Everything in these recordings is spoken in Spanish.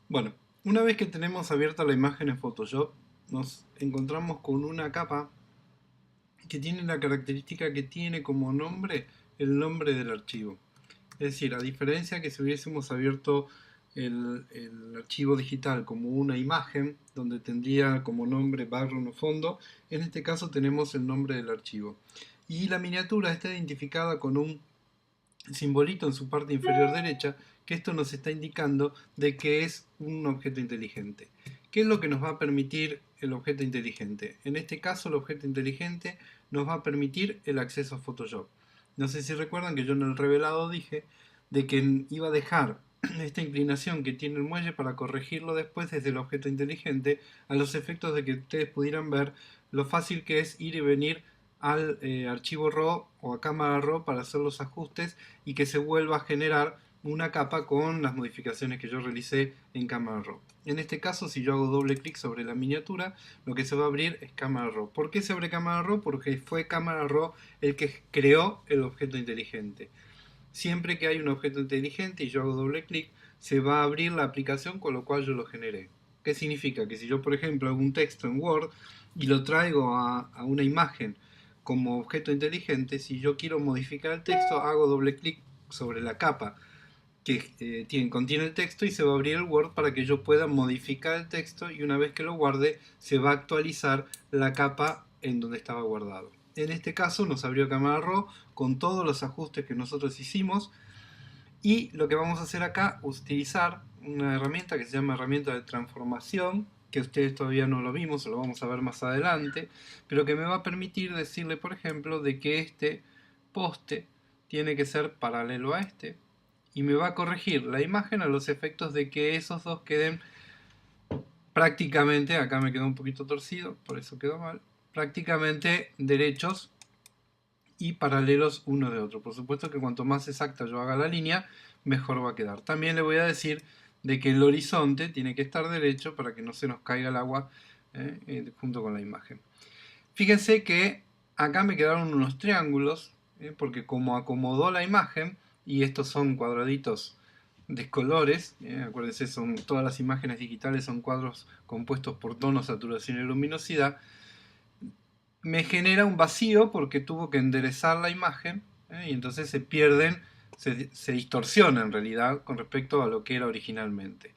Bueno, una vez que tenemos abierta la imagen en Photoshop, nos encontramos con una capa que tiene la característica que tiene como nombre el nombre del archivo. Es decir, a diferencia que si hubiésemos abierto el archivo digital como una imagen, donde tendría como nombre background o fondo, en este caso tenemos el nombre del archivo. Y la miniatura está identificada con un simbolito en su parte inferior derecha, que esto nos está indicando de que es un objeto inteligente. ¿Qué es lo que nos va a permitir el objeto inteligente? En este caso, el objeto inteligente nos va a permitir el acceso a Photoshop. No sé si recuerdan que yo en el revelado dije de que iba a dejar esta inclinación que tiene el muelle para corregirlo después desde el objeto inteligente, a los efectos de que ustedes pudieran ver lo fácil que es ir y venir al archivo RAW o a cámara RAW para hacer los ajustes y que se vuelva a generar una capa con las modificaciones que yo realicé en cámara RAW. En este caso, si yo hago doble clic sobre la miniatura, lo que se va a abrir es cámara RAW. ¿Por qué se abre cámara RAW? Porque fue cámara RAW el que creó el objeto inteligente. Siempre que hay un objeto inteligente y yo hago doble clic, se va a abrir la aplicación con lo cual yo lo generé. ¿Qué significa? Que si yo, por ejemplo, hago un texto en Word y lo traigo a una imagen como objeto inteligente, si yo quiero modificar el texto, hago doble clic sobre la capa que contiene el texto y se va a abrir el Word para que yo pueda modificar el texto y una vez que lo guarde se va a actualizar la capa en donde estaba guardado. En este caso nos abrió cámara RAW con todos los ajustes que nosotros hicimos y lo que vamos a hacer acá es utilizar una herramienta que se llama herramienta de transformación, que ustedes todavía no lo vimos, lo vamos a ver más adelante, pero que me va a permitir decirle, por ejemplo, de que este poste tiene que ser paralelo a este, y me va a corregir la imagen a los efectos de que esos dos queden prácticamente, acá me quedó un poquito torcido, por eso quedó mal, prácticamente derechos y paralelos uno de otro. Por supuesto que cuanto más exacta yo haga la línea, mejor va a quedar. También le voy a decir de que el horizonte tiene que estar derecho para que no se nos caiga el agua junto con la imagen. Fíjense que acá me quedaron unos triángulos, porque como acomodó la imagen, y estos son cuadraditos de colores, acuérdense, son, todas las imágenes digitales son cuadros compuestos por tono, saturación y luminosidad, me genera un vacío porque tuvo que enderezar la imagen, y entonces se pierden, se distorsiona en realidad con respecto a lo que era originalmente.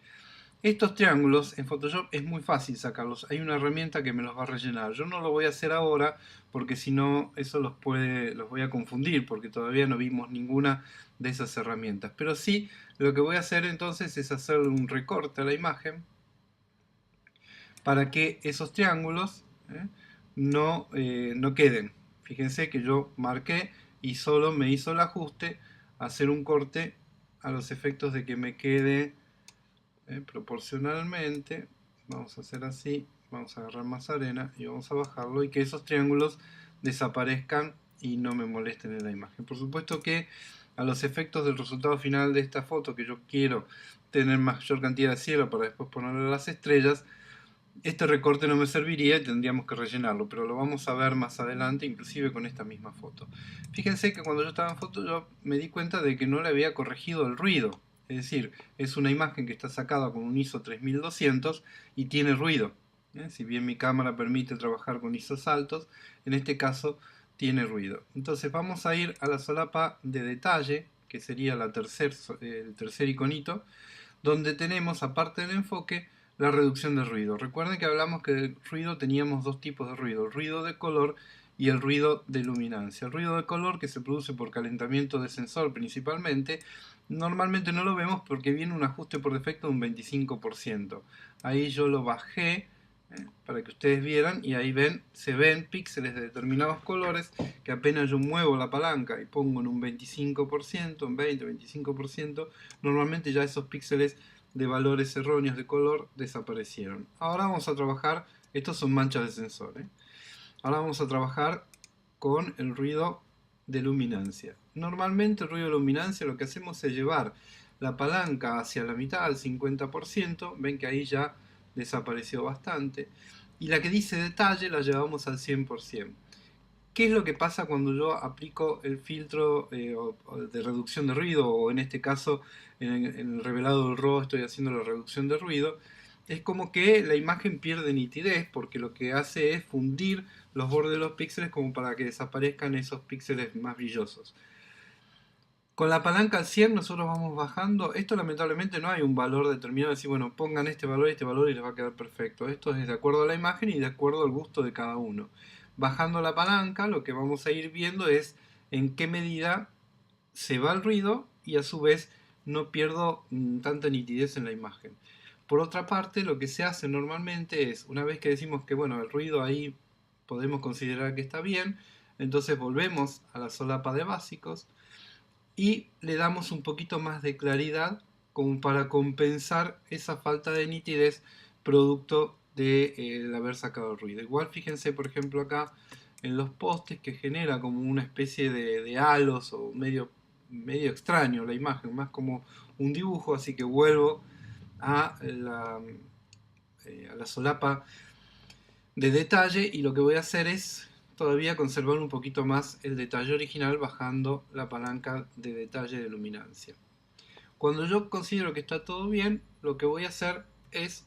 Estos triángulos en Photoshop es muy fácil sacarlos. Hay una herramienta que me los va a rellenar. Yo no lo voy a hacer ahora porque si no eso los voy a confundir porque todavía no vimos ninguna de esas herramientas. Pero sí, lo que voy a hacer entonces es hacerle un recorte a la imagen para que esos triángulos no queden. Fíjense que yo marqué y solo me hizo el ajuste, hacer un corte a los efectos de que me quede proporcionalmente. Vamos a hacer así, vamos a agarrar más arena y vamos a bajarlo y que esos triángulos desaparezcan y no me molesten en la imagen. Por supuesto que a los efectos del resultado final de esta foto, que yo quiero tener mayor cantidad de cielo para después ponerle las estrellas, este recorte no me serviría y tendríamos que rellenarlo, pero lo vamos a ver más adelante, inclusive con esta misma foto. Fíjense que cuando yo estaba en Photoshop me di cuenta de que no le había corregido el ruido. Es decir, es una imagen que está sacada con un ISO 3200 y tiene ruido. Si bien mi cámara permite trabajar con ISOs altos, en este caso tiene ruido. Entonces vamos a ir a la solapa de detalle, que sería el tercer iconito, donde tenemos, aparte del enfoque, la reducción de ruido. Recuerden que hablamos que de ruido teníamos dos tipos de ruido, el ruido de color y el ruido de luminancia. El ruido de color, que se produce por calentamiento de sensor principalmente, normalmente no lo vemos porque viene un ajuste por defecto de un 25%. Ahí yo lo bajé para que ustedes vieran y ahí se ven píxeles de determinados colores que apenas yo muevo la palanca y pongo en un 25%, en 20-25%, normalmente ya esos píxeles de valores erróneos de color desaparecieron. Ahora vamos a trabajar, estos son manchas de sensor, ahora vamos a trabajar con el ruido de luminancia. Normalmente el ruido de luminancia lo que hacemos es llevar la palanca hacia la mitad, al 50%, ven que ahí ya desapareció bastante, y la que dice detalle la llevamos al 100%. ¿Qué es lo que pasa cuando yo aplico el filtro o de reducción de ruido, o en este caso en el revelado del RAW estoy haciendo la reducción de ruido? Es como que la imagen pierde nitidez porque lo que hace es fundir los bordes de los píxeles como para que desaparezcan esos píxeles más brillosos. Con la palanca al 100 nosotros vamos bajando. Esto lamentablemente no hay un valor determinado de decir, bueno, pongan este valor y les va a quedar perfecto. Esto es de acuerdo a la imagen y de acuerdo al gusto de cada uno. Bajando la palanca, lo que vamos a ir viendo es en qué medida se va el ruido y a su vez no pierdo tanta nitidez en la imagen. Por otra parte, lo que se hace normalmente es, una vez que decimos que bueno, el ruido ahí podemos considerar que está bien, entonces volvemos a la solapa de básicos y le damos un poquito más de claridad como para compensar esa falta de nitidez producto de el haber sacado el ruido. Igual fíjense por ejemplo acá en los postes que genera como una especie de halos o medio extraño la imagen, más como un dibujo, así que vuelvo a la solapa de detalle y lo que voy a hacer es todavía conservar un poquito más el detalle original bajando la palanca de detalle de luminancia. Cuando yo considero que está todo bien, lo que voy a hacer es,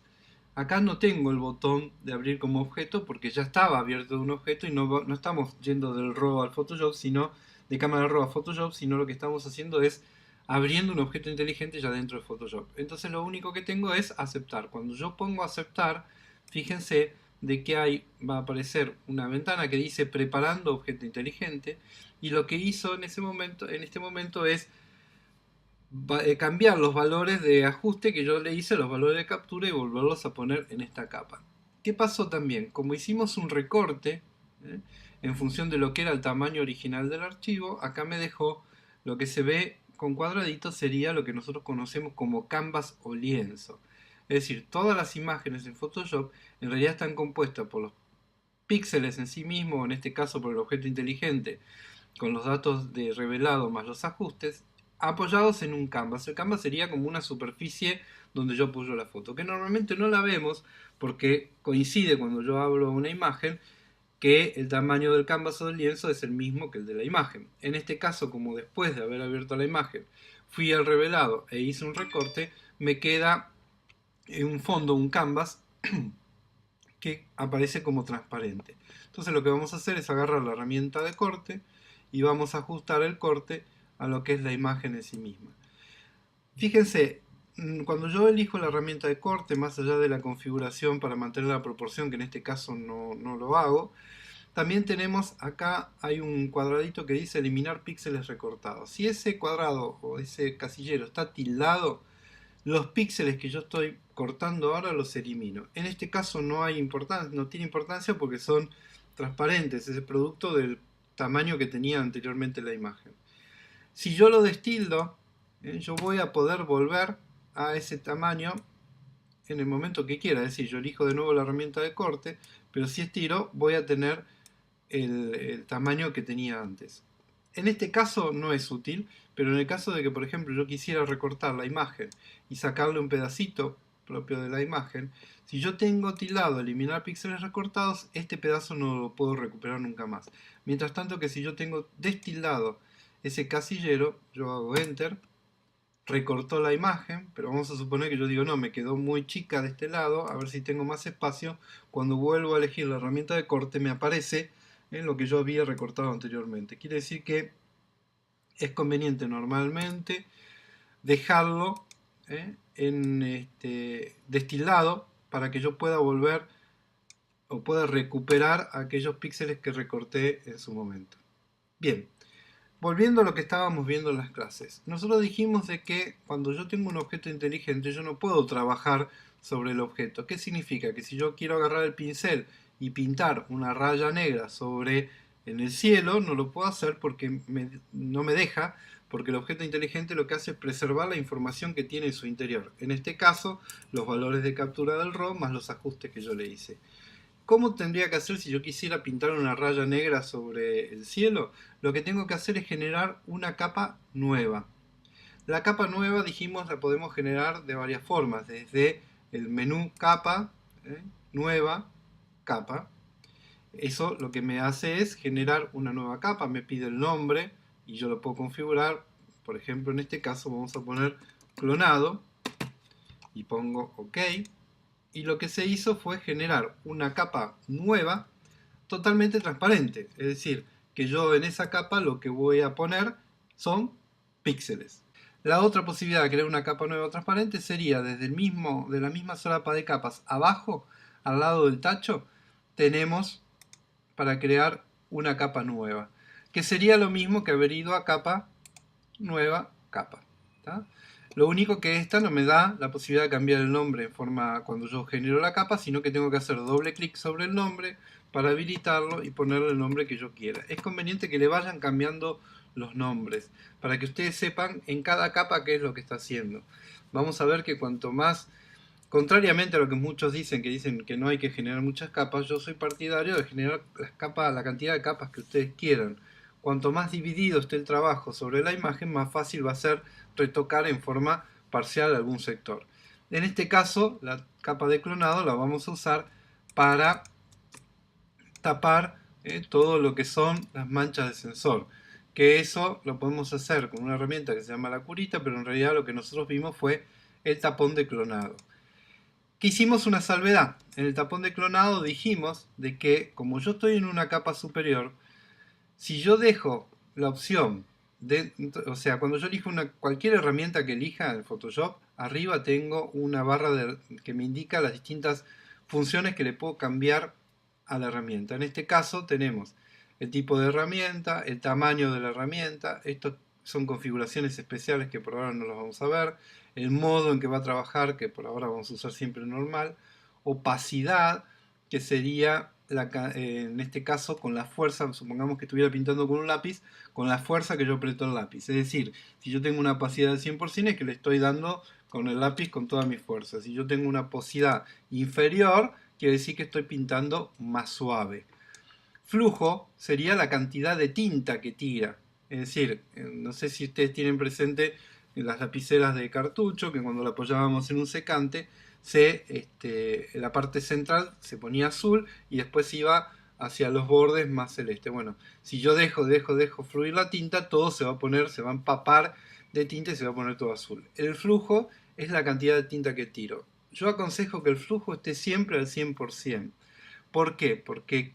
acá no tengo el botón de abrir como objeto porque ya estaba abierto de un objeto y no estamos yendo del RAW al Photoshop, sino de cámara RAW a Photoshop, sino lo que estamos haciendo es abriendo un objeto inteligente ya dentro de Photoshop. Entonces lo único que tengo es aceptar. Cuando yo pongo aceptar, fíjense de que va a aparecer una ventana que dice preparando objeto inteligente y lo que hizo en este momento es cambiar los valores de ajuste que yo le hice, los valores de captura y volverlos a poner en esta capa. ¿Qué pasó también? Como hicimos un recorte en función de lo que era el tamaño original del archivo, acá me dejó lo que se ve con cuadraditos sería lo que nosotros conocemos como canvas o lienzo. Es decir, todas las imágenes en Photoshop en realidad están compuestas por los píxeles en sí mismos, en este caso por el objeto inteligente, con los datos de revelado más los ajustes, apoyados en un canvas. El canvas sería como una superficie donde yo apoyo la foto, que normalmente no la vemos porque coincide cuando yo hablo una imagen que el tamaño del canvas o del lienzo es el mismo que el de la imagen. En este caso, como después de haber abierto la imagen fui al revelado e hice un recorte, me queda en un fondo, un canvas que aparece como transparente. Entonces lo que vamos a hacer es agarrar la herramienta de corte y vamos a ajustar el corte a lo que es la imagen en sí misma. Fíjense, cuando yo elijo la herramienta de corte, más allá de la configuración para mantener la proporción, que en este caso no lo hago, también tenemos acá, hay un cuadradito que dice eliminar píxeles recortados. Si ese cuadrado o ese casillero está tildado, los píxeles que yo estoy cortando ahora los elimino. En este caso no tiene importancia porque son transparentes, es el producto del tamaño que tenía anteriormente la imagen. Si yo lo destildo, yo voy a poder volver a ese tamaño en el momento que quiera. Es decir, yo elijo de nuevo la herramienta de corte, pero si estiro voy a tener el tamaño que tenía antes. En este caso no es útil, pero en el caso de que, por ejemplo, yo quisiera recortar la imagen y sacarle un pedacito propio de la imagen, si yo tengo tildado eliminar píxeles recortados, este pedazo no lo puedo recuperar nunca más. Mientras tanto que si yo tengo destildado ese casillero, yo hago enter, recortó la imagen, pero vamos a suponer que yo digo no, me quedó muy chica de este lado, a ver si tengo más espacio. Cuando vuelvo a elegir la herramienta de corte me aparece en lo que yo había recortado anteriormente. Quiere decir que es conveniente normalmente dejarlo en destilado para que yo pueda volver o pueda recuperar aquellos píxeles que recorté en su momento. Bien, volviendo a lo que estábamos viendo en las clases, nosotros dijimos de que cuando yo tengo un objeto inteligente yo no puedo trabajar sobre el objeto. ¿Qué significa? Que si yo quiero agarrar el pincel y pintar una raya negra en el cielo, no lo puedo hacer porque no me deja, porque el objeto inteligente lo que hace es preservar la información que tiene en su interior. En este caso, los valores de captura del RAW más los ajustes que yo le hice. ¿Cómo tendría que hacer si yo quisiera pintar una raya negra sobre el cielo? Lo que tengo que hacer es generar una capa nueva. La capa nueva, dijimos, la podemos generar de varias formas, desde el menú capa, nueva, capa, Eso lo que me hace es generar una nueva capa, me pide el nombre y yo lo puedo configurar. Por ejemplo, en este caso vamos a poner clonado y pongo OK. Y lo que se hizo fue generar una capa nueva totalmente transparente. Es decir, que yo en esa capa lo que voy a poner son píxeles. La otra posibilidad de crear una capa nueva transparente sería de la misma solapa de capas abajo, al lado del tacho, tenemos para crear una capa nueva, que sería lo mismo que haber ido a capa, nueva, capa. ¿Tá? Lo único que esta no me da la posibilidad de cambiar el nombre en forma cuando yo genero la capa, sino que tengo que hacer doble clic sobre el nombre para habilitarlo y ponerle el nombre que yo quiera. Es conveniente que le vayan cambiando los nombres para que ustedes sepan en cada capa qué es lo que está haciendo. Vamos a ver que cuanto más, contrariamente a lo que muchos dicen que no hay que generar muchas capas, yo soy partidario de generar las capas, la cantidad de capas que ustedes quieran. Cuanto más dividido esté el trabajo sobre la imagen, más fácil va a ser retocar en forma parcial algún sector. En este caso, la capa de clonado la vamos a usar para tapar todo lo que son las manchas de sensor. Que eso lo podemos hacer con una herramienta que se llama la curita, pero en realidad lo que nosotros vimos fue el tapón de clonado. Que hicimos una salvedad. En el tapón de clonado dijimos de que como yo estoy en una capa superior, si yo dejo la opción de, o sea, cuando yo elijo cualquier herramienta que elija en Photoshop, arriba tengo una barra que me indica las distintas funciones que le puedo cambiar a la herramienta. En este caso tenemos el tipo de herramienta, el tamaño de la herramienta, estos son configuraciones especiales que por ahora no las vamos a ver, el modo en que va a trabajar, que por ahora vamos a usar siempre normal, opacidad, que sería en este caso con la fuerza, supongamos que estuviera pintando con un lápiz, con la fuerza que yo aprieto el lápiz. Es decir, si yo tengo una opacidad del 100% es que le estoy dando con el lápiz con toda mi fuerza. Si yo tengo una opacidad inferior, quiere decir que estoy pintando más suave. Flujo sería la cantidad de tinta que tira. Es decir, no sé si ustedes tienen presente las lapiceras de cartucho, que cuando la apoyábamos en un secante, la parte central se ponía azul y después iba hacia los bordes más celeste. Bueno, si yo dejo fluir la tinta, todo se va a empapar de tinta y se va a poner todo azul. El flujo es la cantidad de tinta que tiro. Yo aconsejo que el flujo esté siempre al 100%. ¿Por qué? Porque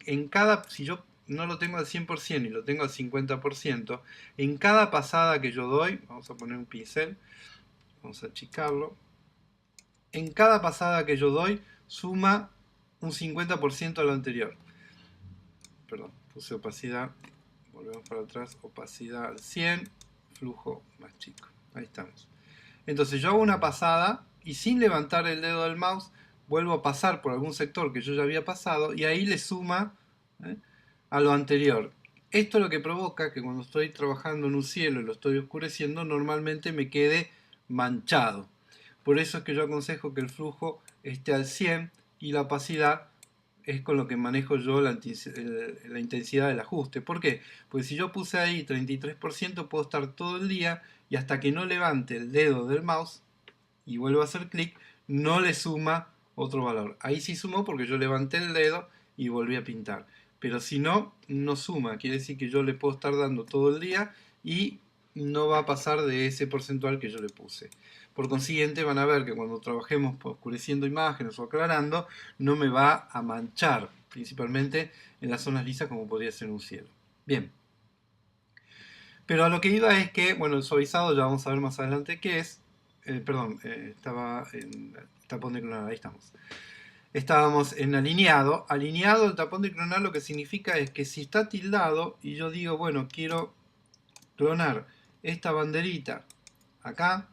si yo no lo tengo al 100% y lo tengo al 50%, en cada pasada que yo doy, vamos a poner un pincel, vamos a achicarlo, en cada pasada que yo doy suma un 50% a lo anterior. Perdón, puse opacidad, volvemos para atrás, opacidad al 100, flujo más chico. Ahí estamos. Entonces yo hago una pasada y sin levantar el dedo del mouse vuelvo a pasar por algún sector que yo ya había pasado y ahí le suma a lo anterior. Esto es lo que provoca que cuando estoy trabajando en un cielo y lo estoy oscureciendo, normalmente me quede manchado. Por eso es que yo aconsejo que el flujo esté al 100 y la opacidad es con lo que manejo yo la intensidad del ajuste. ¿Por qué? Porque si yo puse ahí 33%, puedo estar todo el día y hasta que no levante el dedo del mouse y vuelvo a hacer clic, no le suma otro valor. Ahí sí sumó porque yo levanté el dedo y volví a pintar. Pero si no, no suma. Quiere decir que yo le puedo estar dando todo el día y no va a pasar de ese porcentual que yo le puse. Por consiguiente van a ver que cuando trabajemos oscureciendo imágenes o aclarando, no me va a manchar, principalmente en las zonas lisas como podría ser un cielo. Bien. Pero a lo que iba es que, bueno, el suavizado ya vamos a ver más adelante qué es. Estaba en tapón de clonar, ahí estamos. Estábamos en alineado. Alineado, el tapón de clonar lo que significa es que si está tildado y yo digo, bueno, quiero clonar esta banderita acá,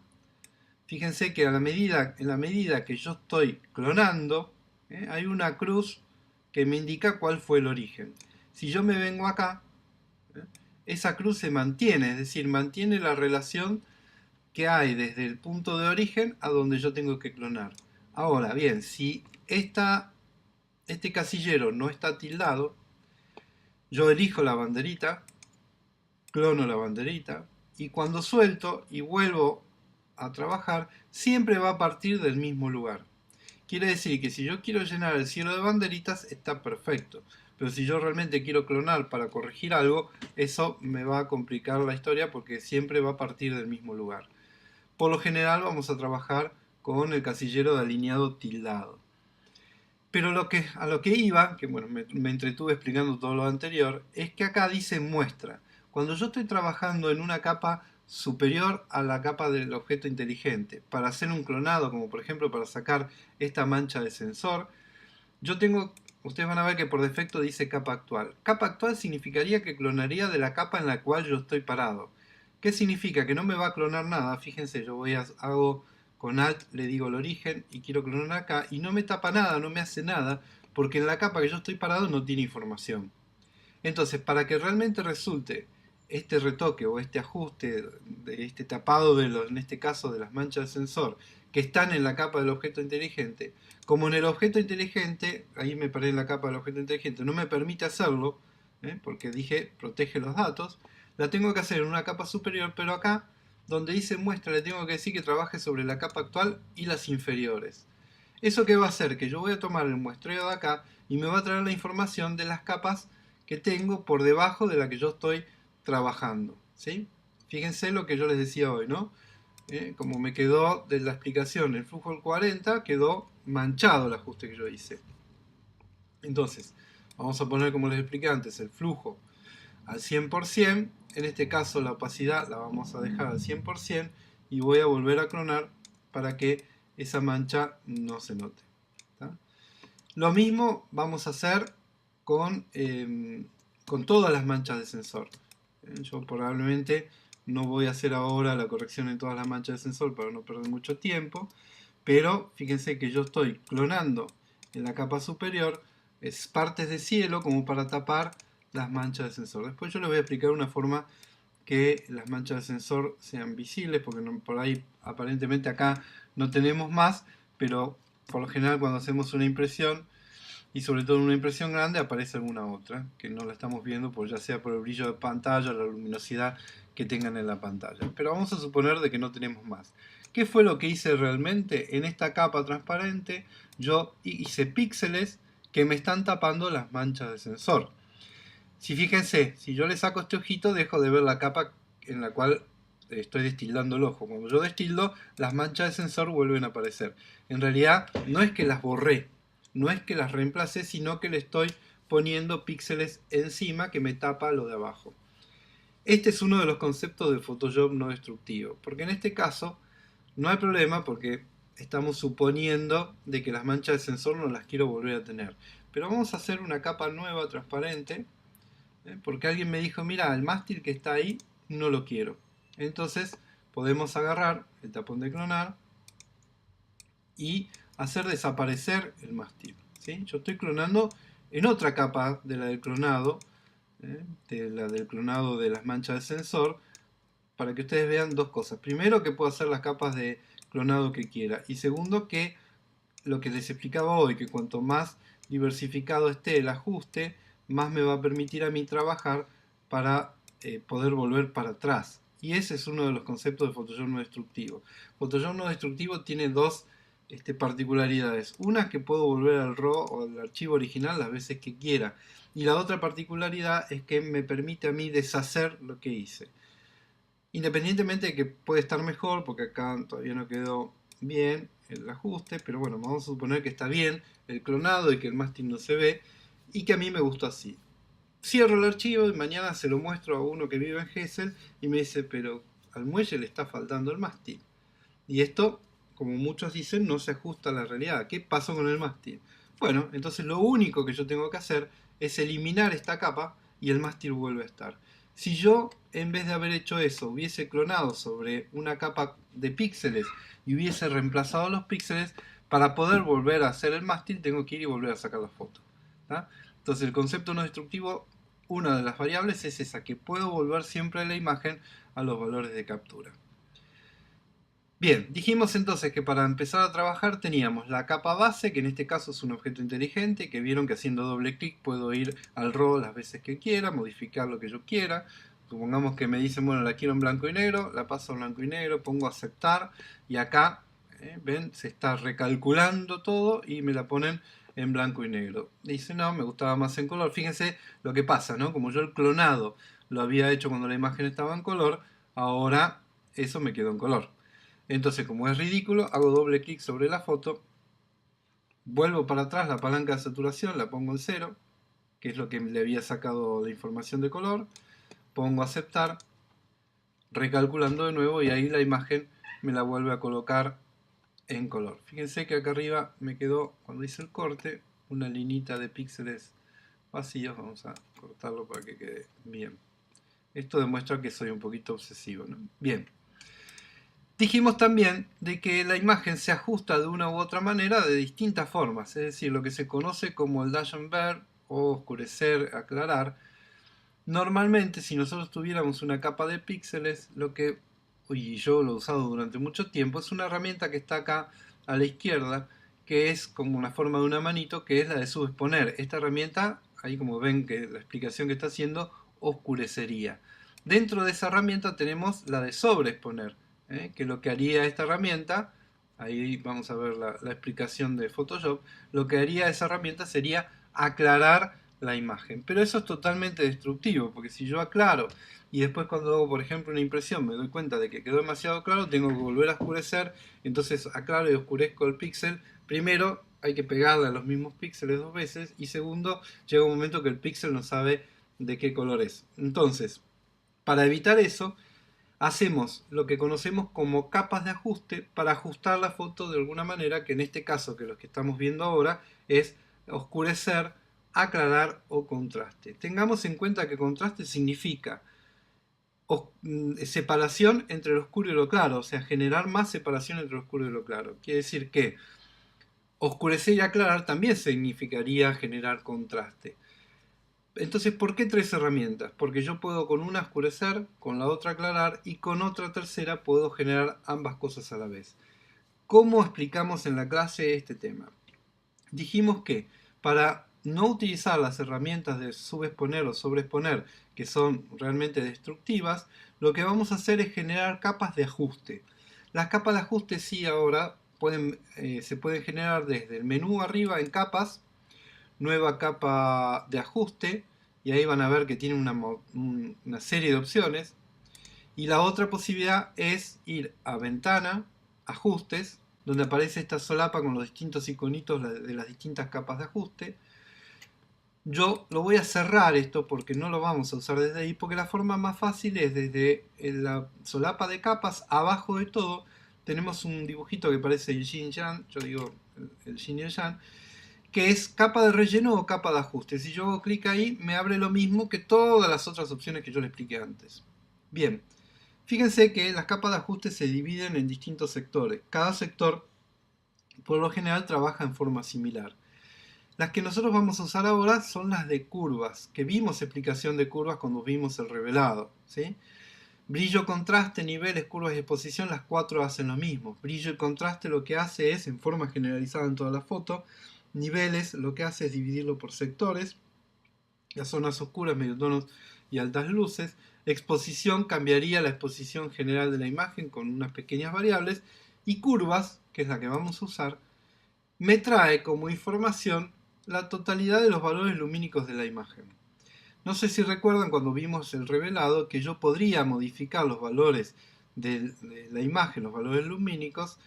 fíjense que en la medida que yo estoy clonando, hay una cruz que me indica cuál fue el origen. Si yo me vengo acá, esa cruz se mantiene, es decir, mantiene la relación que hay desde el punto de origen a donde yo tengo que clonar. Ahora bien, si este casillero no está tildado, yo elijo la banderita, clono la banderita, y cuando suelto y vuelvo a trabajar, siempre va a partir del mismo lugar. Quiere decir que si yo quiero llenar el cielo de banderitas, está perfecto. pero si yo realmente quiero clonar para corregir algo, eso me va a complicar la historia porque siempre va a partir del mismo lugar. Por lo general vamos a trabajar con el casillero de alineado tildado. Pero a lo que iba, que bueno, me entretuve explicando todo lo anterior, es que acá dice muestra. Cuando yo estoy trabajando en una capa superior a la capa del objeto inteligente, para hacer un clonado, como por ejemplo para sacar esta mancha de sensor, yo tengo, ustedes van a ver que por defecto dice capa actual. Capa actual significaría que clonaría de la capa en la cual yo estoy parado. ¿Qué significa? Que no me va a clonar nada. Fíjense, yo hago con Alt, le digo el origen y quiero clonar acá y no me tapa nada, no me hace nada, porque en la capa que yo estoy parado no tiene información. Entonces, para que realmente resulte este retoque o este ajuste, de este tapado en este caso de las manchas de sensor que están en la capa del objeto inteligente, como en el objeto inteligente, ahí me paré en la capa del objeto inteligente, no me permite hacerlo, porque dije protege los datos, la tengo que hacer en una capa superior, pero acá, donde dice muestra, le tengo que decir que trabaje sobre la capa actual y las inferiores. ¿Eso qué va a hacer? Que yo voy a tomar el muestreo de acá y me va a traer la información de las capas que tengo por debajo de la que yo estoy trabajando, ¿sí? Fíjense lo que yo les decía hoy, ¿no? Como me quedó de la explicación el flujo del 40, quedó manchado el ajuste que yo hice. Entonces, vamos a poner, como les expliqué antes, el flujo al 100%. En este caso la opacidad la vamos a dejar al 100% y voy a volver a clonar para que esa mancha no se note. ¿Tá? Lo mismo vamos a hacer con todas las manchas de sensor. Yo probablemente no voy a hacer ahora la corrección en todas las manchas de sensor para no perder mucho tiempo, pero fíjense que yo estoy clonando en la capa superior partes de cielo como para tapar las manchas de sensor. Después yo les voy a explicar una forma que las manchas de sensor sean visibles, porque por ahí aparentemente acá no tenemos más, pero por lo general cuando hacemos una impresión, y sobre todo en una impresión grande, aparece alguna otra, que no la estamos viendo, ya sea por el brillo de pantalla, la luminosidad que tengan en la pantalla. Pero vamos a suponer de que no tenemos más. ¿Qué fue lo que hice realmente? En esta capa transparente yo hice píxeles que me están tapando las manchas de sensor. Si fíjense, si yo le saco este ojito, dejo de ver la capa en la cual estoy destildando el ojo. Cuando yo destildo, las manchas de sensor vuelven a aparecer. En realidad, no es que las borré, no es que las reemplacé, sino que le estoy poniendo píxeles encima que me tapa lo de abajo. Este es uno de los conceptos de Photoshop no destructivo, porque en este caso no hay problema porque estamos suponiendo de que las manchas de sensor no las quiero volver a tener. Pero vamos a hacer una capa nueva transparente, porque alguien me dijo, mira, el mástil que está ahí no lo quiero. Entonces podemos agarrar el tapón de clonar y hacer desaparecer el mástil, ¿sí? Yo estoy clonando en otra capa de la del clonado, de la del clonado de las manchas de sensor, para que ustedes vean dos cosas. Primero, que puedo hacer las capas de clonado que quiera. Y segundo, que lo que les explicaba hoy, que cuanto más diversificado esté el ajuste, más me va a permitir a mí trabajar para poder volver para atrás. Y ese es uno de los conceptos de Photoshop no destructivo. Photoshop no destructivo tiene dos particularidades. Una, que puedo volver al RAW o al archivo original las veces que quiera. Y la otra particularidad es que me permite a mí deshacer lo que hice. Independientemente de que puede estar mejor, porque acá todavía no quedó bien el ajuste, pero bueno, vamos a suponer que está bien el clonado y que el mástil no se ve y que a mí me gustó así. Cierro el archivo y mañana se lo muestro a uno que vive en Gesell y me dice, pero al muelle le está faltando el mástil. Y esto, como muchos dicen, no se ajusta a la realidad. ¿Qué pasó con el mástil? Bueno, entonces lo único que yo tengo que hacer es eliminar esta capa y el mástil vuelve a estar. Si yo, en vez de haber hecho eso, hubiese clonado sobre una capa de píxeles y hubiese reemplazado los píxeles, para poder volver a hacer el mástil tengo que ir y volver a sacar la foto. ¿Tá? Entonces el concepto no destructivo, una de las variables es esa, que puedo volver siempre la imagen a los valores de captura. Bien, dijimos entonces que para empezar a trabajar teníamos la capa base, que en este caso es un objeto inteligente, que vieron que haciendo doble clic puedo ir al RAW las veces que quiera, modificar lo que yo quiera. Supongamos que me dicen, bueno, la quiero en blanco y negro, la paso en blanco y negro, pongo aceptar y acá, ven, se está recalculando todo y me la ponen en blanco y negro. Dice, no, me gustaba más en color. Fíjense lo que pasa, ¿no? Como yo el clonado lo había hecho cuando la imagen estaba en color, ahora eso me quedó en color. Entonces, como es ridículo, hago doble clic sobre la foto, vuelvo para atrás la palanca de saturación, la pongo en 0, que es lo que le había sacado la información de color, pongo aceptar, recalculando de nuevo y ahí la imagen me la vuelve a colocar en color. Fíjense que acá arriba me quedó, cuando hice el corte, una linita de píxeles vacíos. Vamos a cortarlo para que quede bien. Esto demuestra que soy un poquito obsesivo, ¿no? Bien. Dijimos también de que la imagen se ajusta de una u otra manera de distintas formas, es decir, lo que se conoce como el dash and blur o oscurecer, aclarar. Normalmente, si nosotros tuviéramos una capa de píxeles, lo que, y yo lo he usado durante mucho tiempo, es una herramienta que está acá a la izquierda, que es como una forma de una manito, que es la de subexponer. Esta herramienta, ahí como ven que la explicación que está haciendo, oscurecería. Dentro de esa herramienta tenemos la de sobreexponer, que lo que haría esta herramienta, ahí vamos a ver la explicación de Photoshop, lo que haría esa herramienta sería aclarar la imagen. Pero eso es totalmente destructivo, porque si yo aclaro y después cuando hago, por ejemplo, una impresión me doy cuenta de que quedó demasiado claro, tengo que volver a oscurecer, entonces aclaro y oscurezco el píxel. Primero hay que pegarle a los mismos píxeles 2 veces y segundo, llega un momento que el píxel no sabe de qué color es. Entonces, para evitar eso, hacemos lo que conocemos como capas de ajuste para ajustar la foto de alguna manera, que en este caso, que lo que estamos viendo ahora, es oscurecer, aclarar o contraste. Tengamos en cuenta que contraste significa separación entre lo oscuro y lo claro, o sea, generar más separación entre lo oscuro y lo claro. Quiere decir que oscurecer y aclarar también significaría generar contraste. Entonces, ¿por qué 3 herramientas? Porque yo puedo con una oscurecer, con la otra aclarar y con otra tercera puedo generar ambas cosas a la vez. ¿Cómo explicamos en la clase este tema? Dijimos que para no utilizar las herramientas de subexponer o sobreexponer, que son realmente destructivas, lo que vamos a hacer es generar capas de ajuste. Las capas de ajuste sí ahora se pueden generar desde el menú arriba en capas, nueva capa de ajuste, y ahí van a ver que tiene una serie de opciones. Y la otra posibilidad es ir a ventana, ajustes, donde aparece esta solapa con los distintos iconitos de las distintas capas de ajuste. Yo lo voy a cerrar esto porque no lo vamos a usar desde ahí, porque la forma más fácil es desde la solapa de capas, abajo de todo tenemos un dibujito que parece el yin yang, yo digo el yin y el yang, que es capa de relleno o capa de ajuste. Si yo hago clic ahí, me abre lo mismo que todas las otras opciones que yo le expliqué antes. Bien, fíjense que las capas de ajuste se dividen en distintos sectores. Cada sector, por lo general, trabaja en forma similar. Las que nosotros vamos a usar ahora son las de curvas, que vimos explicación de curvas cuando vimos el revelado, ¿sí? Brillo, contraste, niveles, curvas y exposición, las 4 hacen lo mismo. Brillo y contraste lo que hace es, en forma generalizada en toda la foto, niveles lo que hace es dividirlo por sectores, las zonas oscuras, mediotonos y altas luces. Exposición cambiaría la exposición general de la imagen con unas pequeñas variables. Y curvas, que es la que vamos a usar, me trae como información la totalidad de los valores lumínicos de la imagen. No sé si recuerdan cuando vimos el revelado que yo podría modificar los valores de la imagen, los valores lumínicos,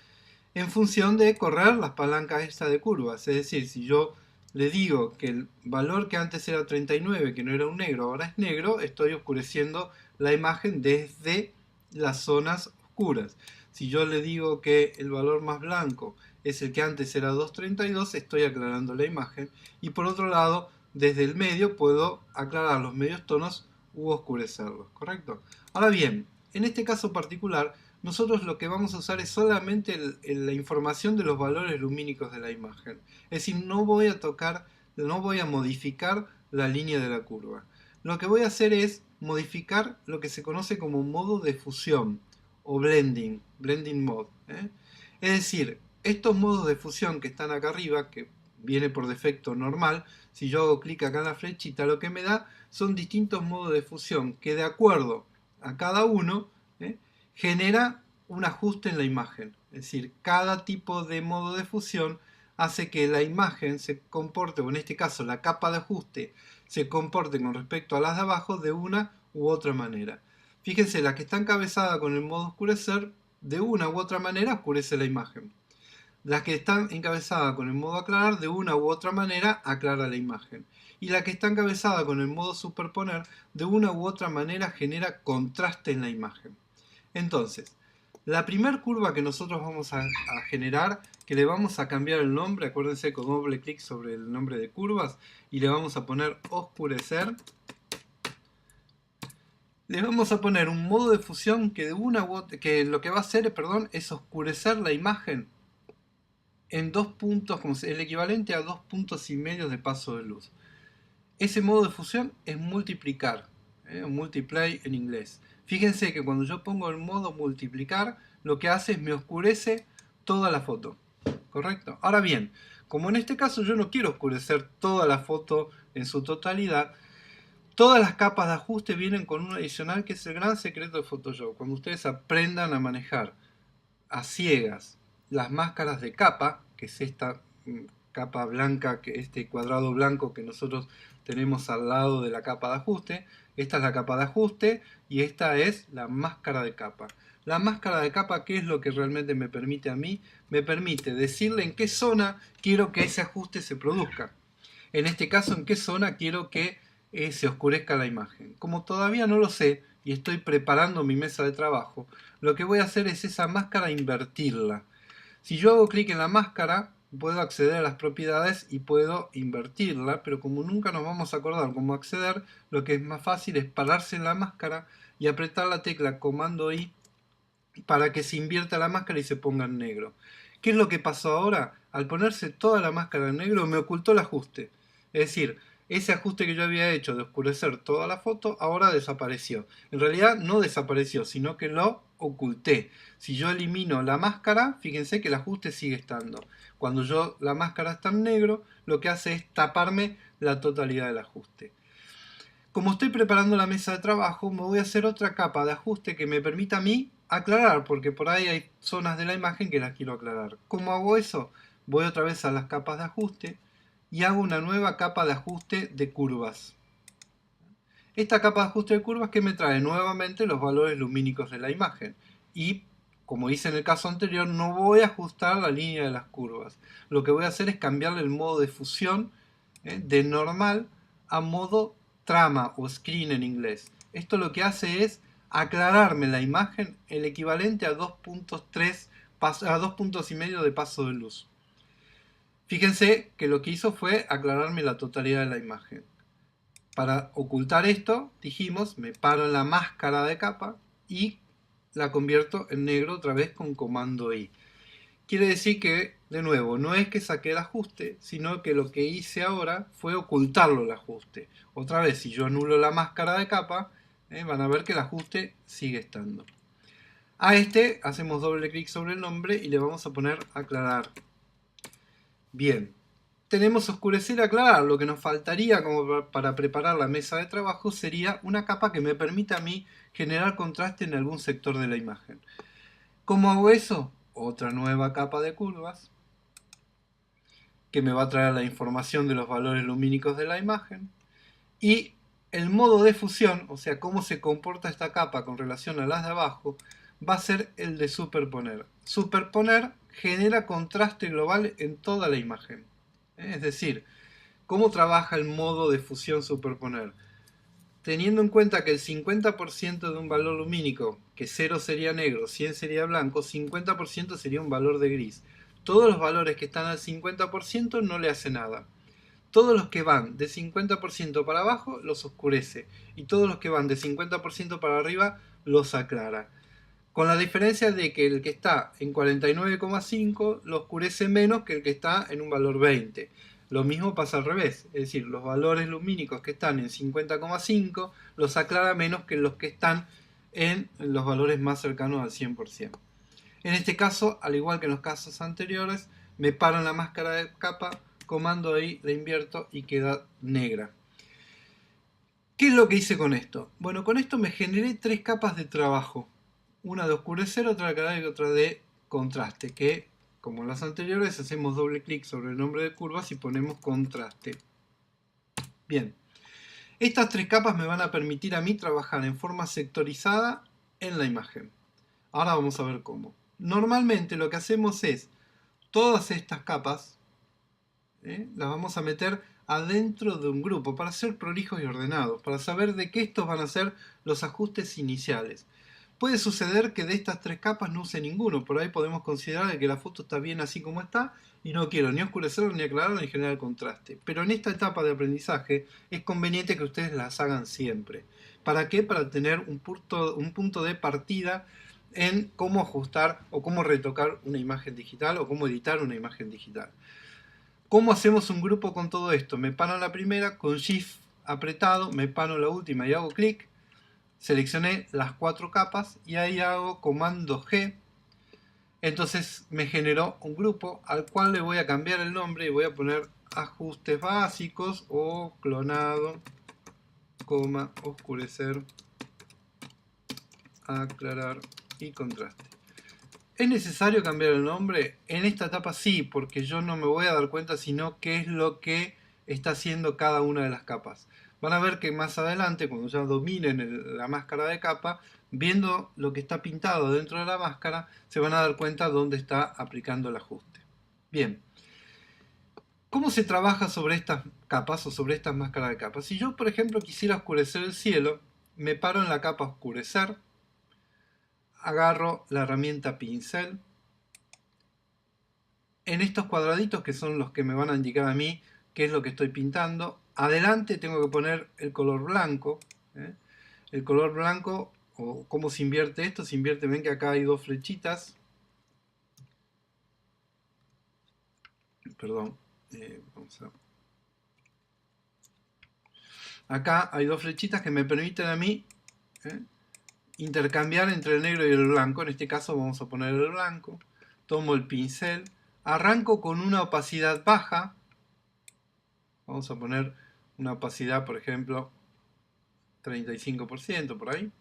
en función de correr las palancas esta de curvas. Es decir, si yo le digo que el valor que antes era 39, que no era un negro, ahora es negro, estoy oscureciendo la imagen desde las zonas oscuras. Si yo le digo que el valor más blanco es el que antes era 232, estoy aclarando la imagen. Y por otro lado, desde el medio puedo aclarar los medios tonos u oscurecerlos, ¿correcto? Ahora bien, en este caso particular, nosotros lo que vamos a usar es solamente la información de los valores lumínicos de la imagen. Es decir, no voy a tocar, no voy a modificar la línea de la curva. Lo que voy a hacer es modificar lo que se conoce como modo de fusión o blending mode. Es decir, estos modos de fusión que están acá arriba, que viene por defecto normal, si yo hago clic acá en la flechita, lo que me da son distintos modos de fusión que de acuerdo a cada uno, genera un ajuste en la imagen. Es decir, cada tipo de modo de fusión hace que la imagen se comporte, o en este caso la capa de ajuste, se comporte con respecto a las de abajo de una u otra manera. Fíjense, la que está encabezada con el modo oscurecer, de una u otra manera oscurece la imagen. Las que están encabezadas con el modo aclarar, de una u otra manera aclara la imagen. Y la que está encabezada con el modo superponer, de una u otra manera genera contraste en la imagen. Entonces, la primera curva que nosotros vamos a generar, que le vamos a cambiar el nombre, acuérdense con doble clic sobre el nombre de curvas, y le vamos a poner oscurecer. Le vamos a poner un modo de fusión que, que lo que va a hacer, es oscurecer la imagen en 2 puntos, como el equivalente a 2,5 puntos de paso de luz. Ese modo de fusión es multiplicar, multiply en inglés. Fíjense que cuando yo pongo el modo multiplicar, lo que hace es me oscurece toda la foto. ¿Correcto? Ahora bien, como en este caso yo no quiero oscurecer toda la foto en su totalidad, todas las capas de ajuste vienen con un adicional que es el gran secreto de Photoshop. Cuando ustedes aprendan a manejar a ciegas las máscaras de capa, que es esta capa blanca, que este cuadrado blanco que nosotros tenemos al lado de la capa de ajuste. Esta es la capa de ajuste y esta es la máscara de capa. La máscara de capa, ¿qué es lo que realmente me permite a mí? Me permite decirle en qué zona quiero que ese ajuste se produzca. En este caso, en qué zona quiero que se oscurezca la imagen. Como todavía no lo sé y estoy preparando mi mesa de trabajo, lo que voy a hacer es esa máscara invertirla. Si yo hago clic en la máscara, puedo acceder a las propiedades y puedo invertirla, pero como nunca nos vamos a acordar cómo acceder, lo que es más fácil es pararse en la máscara y apretar la tecla comando I para que se invierta la máscara y se ponga en negro. ¿Qué es lo que pasó ahora? Al ponerse toda la máscara en negro me ocultó el ajuste. Es decir, ese ajuste que yo había hecho de oscurecer toda la foto ahora desapareció. En realidad no desapareció, sino que lo oculté. Si yo elimino la máscara, fíjense que el ajuste sigue estando. Cuando la máscara está en negro, lo que hace es taparme la totalidad del ajuste. Como estoy preparando la mesa de trabajo, me voy a hacer otra capa de ajuste que me permita a mí aclarar, porque por ahí hay zonas de la imagen que las quiero aclarar. ¿Cómo hago eso? Voy otra vez a las capas de ajuste y hago una nueva capa de ajuste de curvas. Esta capa de ajuste de curvas que me trae nuevamente los valores lumínicos de la imagen. Y, como hice en el caso anterior, no voy a ajustar la línea de las curvas. Lo que voy a hacer es cambiarle el modo de fusión de normal a modo trama o screen en inglés. Esto lo que hace es aclararme la imagen el equivalente a 2,3 a 2,5 puntos de paso de luz. Fíjense que lo que hizo fue aclararme la totalidad de la imagen. Para ocultar esto, dijimos, me paro en la máscara de capa y la convierto en negro otra vez con comando I. Quiere decir que, de nuevo, no es que saqué el ajuste, sino que lo que hice ahora fue ocultarlo el ajuste. Otra vez, si yo anulo la máscara de capa, van a ver que el ajuste sigue estando. A este hacemos doble clic sobre el nombre y le vamos a poner aclarar. Bien, tenemos oscurecer y aclarar. Lo que nos faltaría como para preparar la mesa de trabajo sería una capa que me permita a mí generar contraste en algún sector de la imagen. ¿Cómo hago eso? Otra nueva capa de curvas que me va a traer la información de los valores lumínicos de la imagen y el modo de fusión, o sea, cómo se comporta esta capa con relación a las de abajo, va a ser el de superponer. Superponer genera contraste global en toda la imagen. Es decir, ¿cómo trabaja el modo de fusión superponer? Teniendo en cuenta que el 50% de un valor lumínico, que 0 sería negro, 100 sería blanco, 50% sería un valor de gris. Todos los valores que están al 50% no le hace nada. Todos los que van de 50% para abajo los oscurece y todos los que van de 50% para arriba los aclara. Con la diferencia de que el que está en 49,5 lo oscurece menos que el que está en un valor 20. Lo mismo pasa al revés, es decir, los valores lumínicos que están en 50,5 los aclara menos que los que están en los valores más cercanos al 100%. En este caso, al igual que en los casos anteriores, me paro en la máscara de capa, comando ahí, la invierto y queda negra. ¿Qué es lo que hice con esto? Bueno, con esto me generé 3 capas de trabajo. Una de oscurecer, otra de aclarar y otra de contraste, que como en las anteriores, hacemos doble clic sobre el nombre de curvas y ponemos contraste. Bien, estas tres capas me van a permitir a mí trabajar en forma sectorizada en la imagen. Ahora vamos a ver cómo. Normalmente lo que hacemos es, todas estas capas, las vamos a meter adentro de un grupo para ser prolijos y ordenados, para saber de qué estos van a ser los ajustes iniciales. Puede suceder que de estas tres capas no use ninguno, por ahí podemos considerar que la foto está bien así como está y no quiero ni oscurecerlo, ni aclararlo, ni generar contraste. Pero en esta etapa de aprendizaje es conveniente que ustedes las hagan siempre. ¿Para qué? Para tener un punto de partida en cómo ajustar o cómo retocar una imagen digital o cómo editar una imagen digital. ¿Cómo hacemos un grupo con todo esto? Me paro en la primera, con Shift apretado, me paro en la última y hago clic. Seleccioné las cuatro capas y ahí hago comando G. Entonces me generó un grupo al cual le voy a cambiar el nombre y voy a poner ajustes básicos o clonado, oscurecer, aclarar y contraste. ¿Es necesario cambiar el nombre? En esta etapa sí, porque yo no me voy a dar cuenta sino qué es lo que está haciendo cada una de las capas. Van a ver que más adelante, cuando ya dominen la máscara de capa, viendo lo que está pintado dentro de la máscara, se van a dar cuenta dónde está aplicando el ajuste. Bien, ¿cómo se trabaja sobre estas capas o sobre estas máscaras de capas? Si yo, por ejemplo, quisiera oscurecer el cielo, me paro en la capa oscurecer, agarro la herramienta pincel. En estos cuadraditos, que son los que me van a indicar a mí qué es lo que estoy pintando, adelante tengo que poner el color blanco. El color blanco, o cómo se invierte esto, se invierte, ven que acá hay dos flechitas. Perdón, vamos a... Acá hay dos flechitas que me permiten a mí intercambiar entre el negro y el blanco. En este caso vamos a poner el blanco. Tomo el pincel, arranco con una opacidad baja. Vamos a poner una opacidad, por ejemplo, 35% por ahí.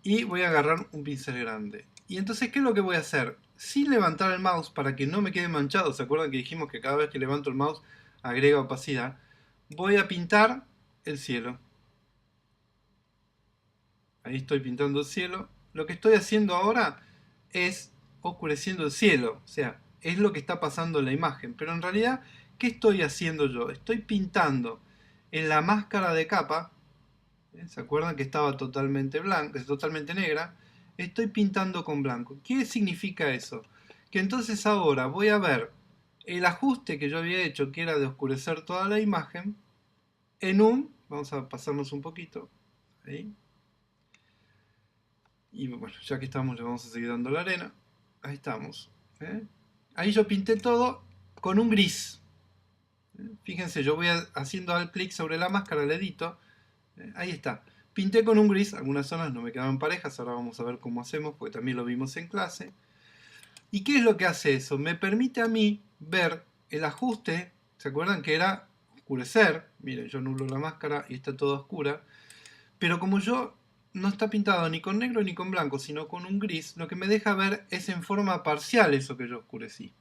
Y voy a agarrar un pincel grande. Y entonces, ¿qué es lo que voy a hacer? Sin levantar el mouse para que no me quede manchado. ¿Se acuerdan que dijimos que cada vez que levanto el mouse agrega opacidad? Voy a pintar el cielo. Ahí estoy pintando el cielo. Lo que estoy haciendo ahora es oscureciendo el cielo. O sea, es lo que está pasando en la imagen. Pero en realidad, ¿qué estoy haciendo yo? Estoy pintando en la máscara de capa. ¿Se acuerdan que estaba totalmente blanca, totalmente negra? Estoy pintando con blanco. ¿Qué significa eso? Que entonces ahora voy a ver el ajuste que yo había hecho, que era de oscurecer toda la imagen, en un... Vamos a pasarnos un poquito. Ahí. Y bueno, ya que estamos, le vamos a seguir dando la arena. Ahí estamos. Ahí yo pinté todo con un gris. Fíjense, yo voy haciendo al clic sobre la máscara, le edito. Ahí está. Pinté con un gris, algunas zonas no me quedaban parejas, ahora vamos a ver cómo hacemos, porque también lo vimos en clase. ¿Y qué es lo que hace eso? Me permite a mí ver el ajuste, ¿se acuerdan que era oscurecer? Miren, yo nulo la máscara y está toda oscura. Pero como yo no está pintado ni con negro ni con blanco, sino con un gris, lo que me deja ver es en forma parcial eso que yo oscurecí.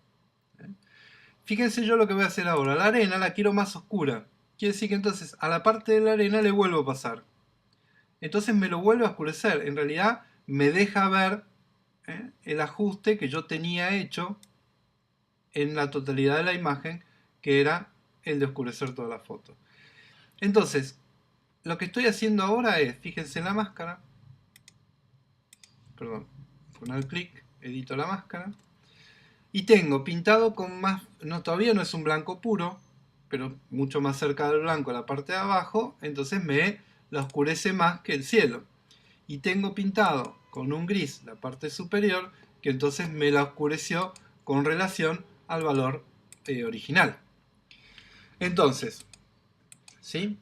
Fíjense yo lo que voy a hacer ahora. La arena la quiero más oscura. Quiere decir que entonces a la parte de la arena le vuelvo a pasar. Entonces me lo vuelve a oscurecer. En realidad me deja ver el ajuste que yo tenía hecho en la totalidad de la imagen, que era el de oscurecer toda la foto. Entonces, lo que estoy haciendo ahora es, fíjense en la máscara, perdón, con el clic, edito la máscara, y tengo pintado con más, no, todavía no es un blanco puro, pero mucho más cerca del blanco la parte de abajo, entonces me la oscurece más que el cielo. Y tengo pintado con un gris la parte superior, que entonces me la oscureció con relación al valor original. Entonces, ¿sí?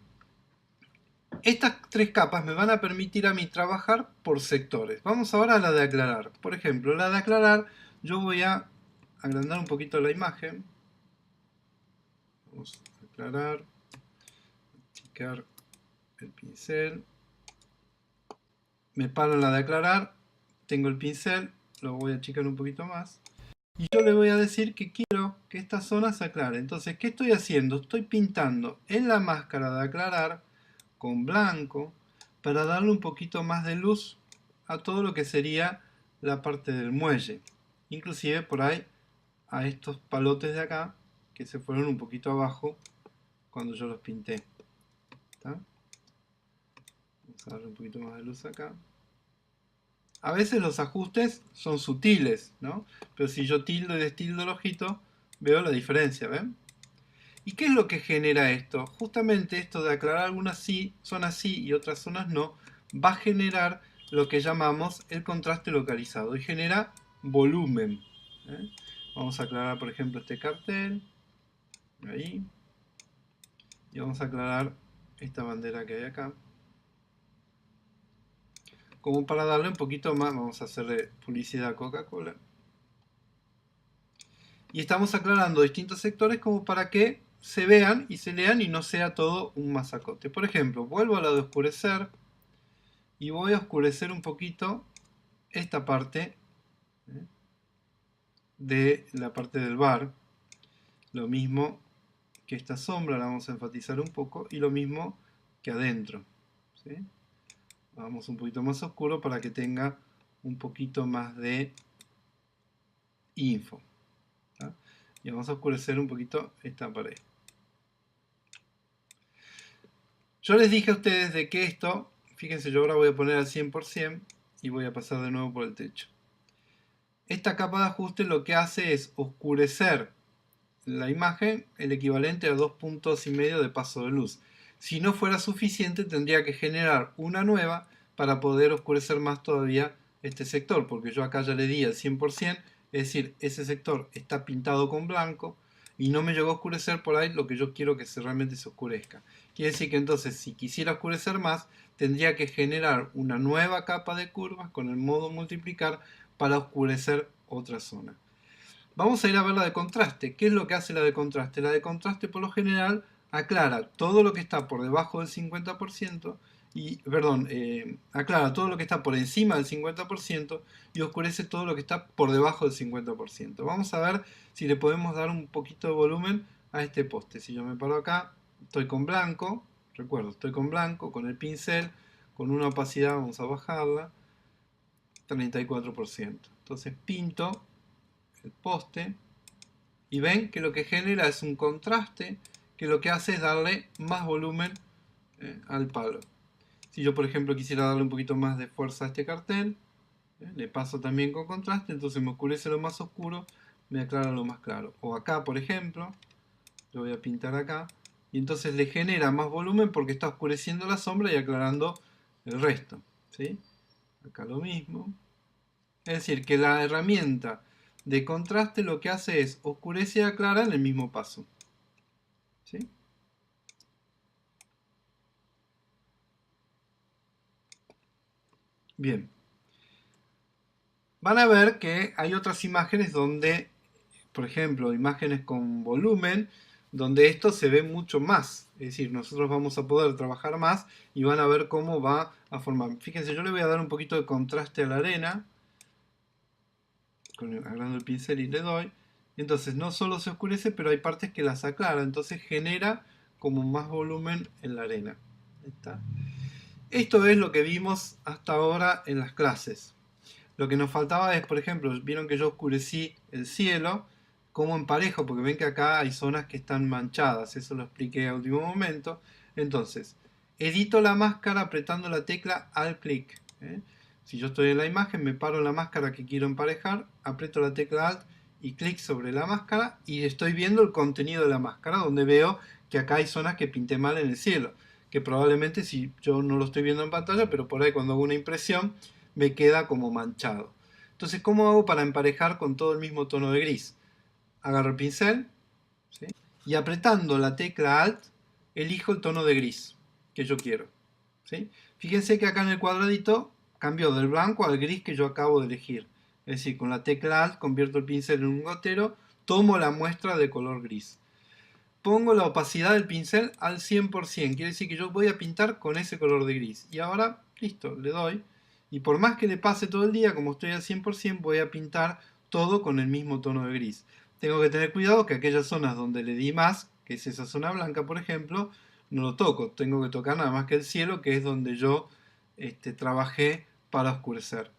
Estas tres capas me van a permitir a mí trabajar por sectores. Vamos ahora a la de aclarar. Por ejemplo, la de aclarar, yo voy a agrandar un poquito la imagen. Vamos a aclarar, achicar el pincel. Me paro en la de aclarar, tengo el pincel, lo voy a achicar un poquito más. Y yo le voy a decir que quiero que esta zona se aclare. Entonces, ¿qué estoy haciendo? Estoy pintando en la máscara de aclarar con blanco para darle un poquito más de luz a todo lo que sería la parte del muelle. Inclusive por ahí a estos palotes de acá que se fueron un poquito abajo cuando yo los pinté. ¿Está? Vamos a darle un poquito más de luz acá. A veces los ajustes son sutiles, ¿no? Pero si yo tildo y destildo el ojito, veo la diferencia, ¿ven? ¿Y qué es lo que genera esto? Justamente esto de aclarar algunas zonas sí y otras zonas no, va a generar lo que llamamos el contraste localizado y genera volumen. ¿Eh? Vamos a aclarar, por ejemplo, este cartel. Ahí. Y vamos a aclarar esta bandera que hay acá. Como para darle un poquito más, vamos a hacerle publicidad a Coca-Cola. Y estamos aclarando distintos sectores como para que se vean y se lean y no sea todo un masacote. Por ejemplo, vuelvo a la de oscurecer y voy a oscurecer un poquito esta parte de la parte del bar. Lo mismo que esta sombra la vamos a enfatizar un poco y lo mismo que adentro. ¿Sí? Vamos un poquito más oscuro para que tenga un poquito más de info. ¿Tá? Y vamos a oscurecer un poquito esta pared. Yo les dije a ustedes de que esto, fíjense, yo ahora voy a poner al 100% y voy a pasar de nuevo por el techo. Esta capa de ajuste lo que hace es oscurecer la imagen el equivalente a 2,5 puntos de paso de luz. Si no fuera suficiente, tendría que generar una nueva para poder oscurecer más todavía este sector, porque yo acá ya le di al 100%, es decir, ese sector está pintado con blanco y no me llegó a oscurecer por ahí lo que yo quiero que realmente se oscurezca. Quiere decir que entonces, si quisiera oscurecer más, tendría que generar una nueva capa de curvas con el modo multiplicar para oscurecer otra zona. Vamos a ir a ver la de contraste. ¿Qué es lo que hace la de contraste? La de contraste por lo general aclara todo lo que está por debajo del 50% y, perdón, aclara todo lo que está por encima del 50% y oscurece todo lo que está por debajo del 50%. Vamos a ver si le podemos dar un poquito de volumen a este poste. Si yo me paro acá, estoy con blanco, recuerdo, estoy con blanco, con el pincel, con una opacidad, vamos a bajarla, 34%. Entonces pinto el poste y ven que lo que genera es un contraste que lo que hace es darle más volumen al palo. Si yo por ejemplo quisiera darle un poquito más de fuerza a este cartel, le paso también con contraste, entonces me oscurece lo más oscuro, me aclara lo más claro. O acá por ejemplo, lo voy a pintar acá, y entonces le genera más volumen porque está oscureciendo la sombra y aclarando el resto. ¿Sí? Acá lo mismo. Es decir, que la herramienta de contraste lo que hace es oscurece y aclara en el mismo paso. ¿Sí? Bien. Van a ver que hay otras imágenes donde, por ejemplo, imágenes con volumen, donde esto se ve mucho más. Es decir, nosotros vamos a poder trabajar más y van a ver cómo va a formar. Fíjense, yo le voy a dar un poquito de contraste a la arena. Agarrando el pincel y le doy. Entonces no solo se oscurece, pero hay partes que las aclara. Entonces genera como más volumen en la arena. Ahí está. Esto es lo que vimos hasta ahora en las clases. Lo que nos faltaba es, por ejemplo, vieron que yo oscurecí el cielo, como emparejo, porque ven que acá hay zonas que están manchadas, eso lo expliqué a último momento. Entonces, edito la máscara apretando la tecla Alt clic. Si yo estoy en la imagen, me paro en la máscara que quiero emparejar, aprieto la tecla Alt y clic sobre la máscara y estoy viendo el contenido de la máscara, donde veo que acá hay zonas que pinté mal en el cielo, que probablemente si yo no lo estoy viendo en pantalla, pero por ahí cuando hago una impresión me queda como manchado. Entonces, ¿cómo hago para emparejar con todo el mismo tono de gris? Agarro el pincel, ¿sí? Y apretando la tecla Alt elijo el tono de gris que yo quiero. ¿Sí? Fíjense que acá en el cuadradito cambió del blanco al gris que yo acabo de elegir. Es decir, con la tecla Alt convierto el pincel en un gotero, tomo la muestra de color gris. Pongo la opacidad del pincel al 100%, quiere decir que yo voy a pintar con ese color de gris. Y ahora, listo, le doy. Y por más que le pase todo el día, como estoy al 100%, voy a pintar todo con el mismo tono de gris. Tengo que tener cuidado que aquellas zonas donde le di más, que es esa zona blanca, por ejemplo, no lo toco. Tengo que tocar nada más que el cielo, que es donde yo trabajé para oscurecer.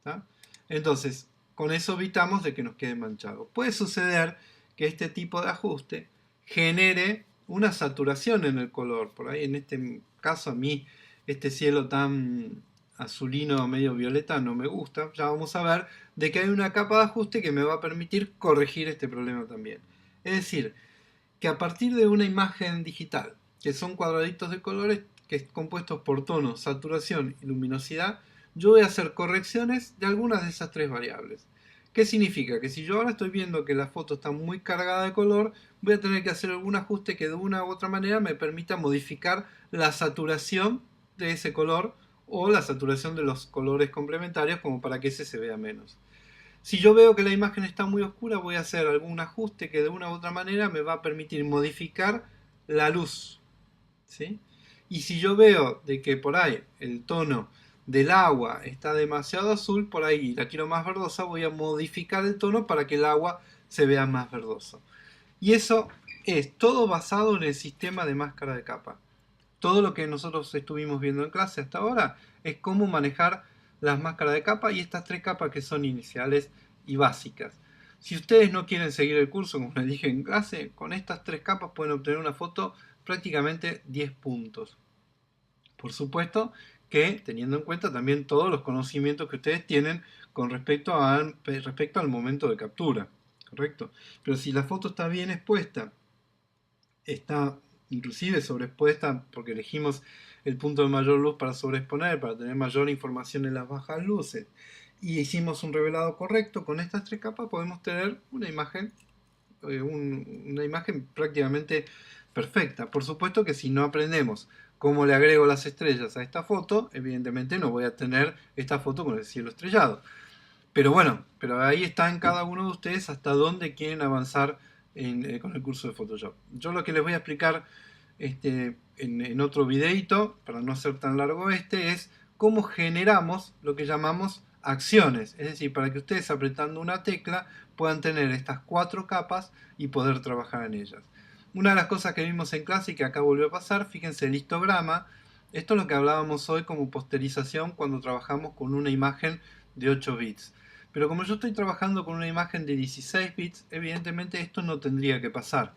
¿Tá? Entonces, con eso evitamos de que nos quede manchado. Puede suceder que este tipo de ajuste genere una saturación en el color. Por ahí, en este caso, a mí este cielo tan azulino medio violeta no me gusta. Ya vamos a ver de que hay una capa de ajuste que me va a permitir corregir este problema también. Es decir, que a partir de una imagen digital, que son cuadraditos de colores que es compuestos por tonos, saturación y luminosidad, yo voy a hacer correcciones de algunas de esas tres variables. ¿Qué significa? Que si yo ahora estoy viendo que la foto está muy cargada de color, voy a tener que hacer algún ajuste que de una u otra manera me permita modificar la saturación de ese color o la saturación de los colores complementarios como para que ese se vea menos. Si yo veo que la imagen está muy oscura, voy a hacer algún ajuste que de una u otra manera me va a permitir modificar la luz. ¿Sí? Y si yo veo de que por ahí el tono del agua está demasiado azul, por ahí la quiero más verdosa, voy a modificar el tono para que el agua se vea más verdoso. Y eso es todo basado en el sistema de máscara de capa. Todo lo que nosotros estuvimos viendo en clase hasta ahora es cómo manejar las máscaras de capa y estas tres capas que son iniciales y básicas. Si ustedes no quieren seguir el curso, como les dije en clase, con estas tres capas pueden obtener una foto prácticamente 10 puntos. Por supuesto que teniendo en cuenta también todos los conocimientos que ustedes tienen con respecto al momento de captura. ¿Correcto? Pero si la foto está bien expuesta, está inclusive sobreexpuesta porque elegimos el punto de mayor luz para sobreexponer, para tener mayor información en las bajas luces, y hicimos un revelado correcto, con estas tres capas podemos tener una imagen prácticamente perfecta. Por supuesto que si no aprendemos cómo le agrego las estrellas a esta foto, evidentemente no voy a tener esta foto con el cielo estrellado. Pero bueno, pero ahí está en cada uno de ustedes hasta dónde quieren avanzar con el curso de Photoshop. Yo lo que les voy a explicar en otro videito, para no hacer tan largo es cómo generamos lo que llamamos acciones. Es decir, para que ustedes apretando una tecla puedan tener estas cuatro capas y poder trabajar en ellas. Una de las cosas que vimos en clase y que acá volvió a pasar, fíjense el histograma. Esto es lo que hablábamos hoy como posterización cuando trabajamos con una imagen de 8 bits. Pero como yo estoy trabajando con una imagen de 16 bits, evidentemente esto no tendría que pasar.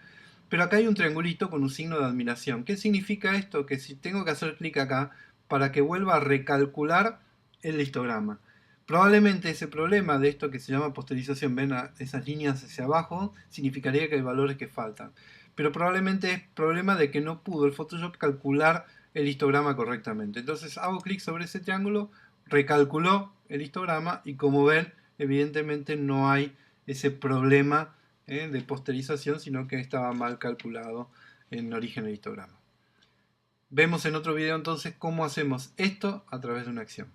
Pero acá hay un triangulito con un signo de admiración. ¿Qué significa esto? Que si tengo que hacer clic acá para que vuelva a recalcular el histograma. Probablemente ese problema de esto que se llama posterización, ven esas líneas hacia abajo, significaría que hay valores que faltan. Pero probablemente es problema de que no pudo el Photoshop calcular el histograma correctamente. Entonces hago clic sobre ese triángulo, recalculó el histograma y como ven, evidentemente no hay ese problema de posterización, sino que estaba mal calculado en origen del histograma. Vemos en otro video entonces cómo hacemos esto a través de una acción.